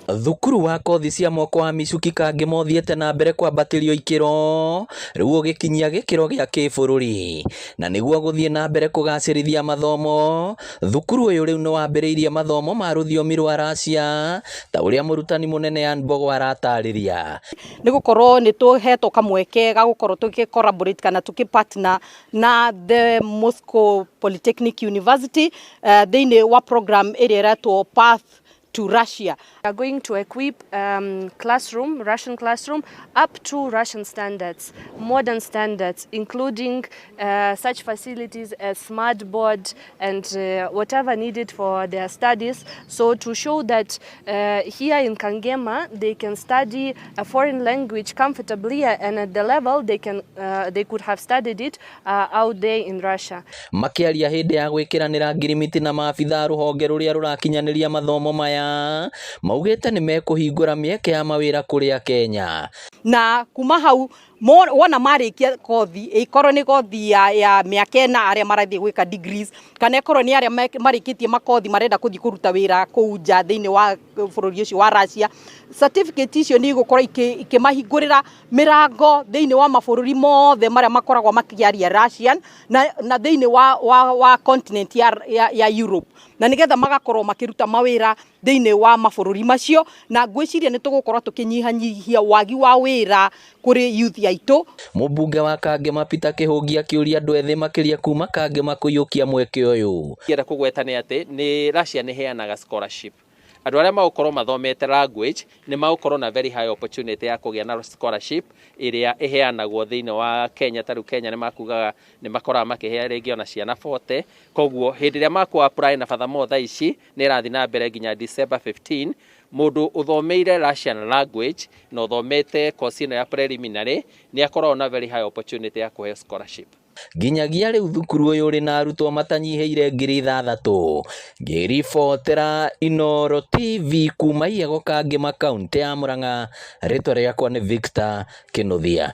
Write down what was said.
Thukuru wa kothi cia moko wa Michuki Kangema thiete na mbere kwambatĩrio ikĩro rĩu ũgĩkinyia gĩkĩro gĩa kĩbũrũri, na nĩguo gũthiĩ na mbere kũgacĩrithia mathomo, thukuru ũyũ rĩu nĩ wambĩrĩirie mathomo ma rũthiomi rwa Russia ta ũrĩa mũrutani mũnene Mbogo aratarĩria. Nĩ gũkorwo nĩ tũhetwo kamweke ga gũkorwo tũgĩ-collaborate kana tũgĩ-partner na the Moscow Polytechnic University thĩinĩ wa program ĩrĩa ĩretwo Path to Russia. We are going to equip Russian classroom up to Russian standards, modern standards, including such facilities as smart board and whatever needed for their studies. So to show that here in Kangema they can study a foreign language comfortably and at the level they could have studied it out there in Russia. Makĩaria hĩndĩ ya gwĩkĩranĩra ngirimiti na maabitha rũhonge rũrĩa rũrakinyanĩria mathomo maya, maugĩte nĩ mekũhingũra mĩeke ya mawĩra kũrĩa Kenya. Na kuma hau wona marĩkia kothi, ikorwo nĩ kothi ya mĩaka ĩna arĩa marathiĩ gwĩka degrees, kana ikorwo nĩ arĩa marĩkĩtie makothi marenda gũthiĩ kũruta wĩra kũu nja thĩinĩ wa bũrũri ũcio wa Russia, certificate icio nĩ igũkorwo ikĩmahingũrĩra mĩrango thĩinĩ wa mabũrũri mothe marĩa makoragwo makĩaria Russian na thĩinĩ wa continent ya Europe, na nĩgetha magakorwo makĩruta mawĩra thĩinĩ wa mabũrũri macio, na ngwĩciria nĩ tũgũkorwo tũkĩnyihanyihia wagi wa wĩra kũrĩ youth yaitũ. Mũmbunge wa Kangema Peter Kĩhũngi akĩũria andũ ethĩ makĩria kuma Kangema kũiyũkia mweke ũyũ. Kĩenda kũgweta nĩ atĩ nĩ Russia nĩ heanaga scholarship. Andũ arĩa magũkorwo mathomete language nĩ magũkorwo na very high opportunity ya kũgĩa na scholarship ĩrĩa ĩheanagwo thĩinĩ wa Kenya. Ta rĩu Kenya nĩ makugaga nĩ makoraga makĩhea rĩngĩ ona ciana 40. Koguo hĩndĩ ĩrĩa makũ-apply na furthermore thaa ici nĩ ĩrathiĩ na mbere nginya December 15, mũndũ ũthomeire Russian language na ũthomete course ĩno ya preliminary nĩ akoragwo na very high opportunity ya kũheo scholarship. Nginyagia rĩu thukuru ũyũ ũrĩ na arutwo matanyihĩire 6,000. Ngĩribotera Inooro TV kuma Igego Kangema kaunti ya Murang'a, rĩtwa rĩakwa nĩ Victor Kĩnuthia.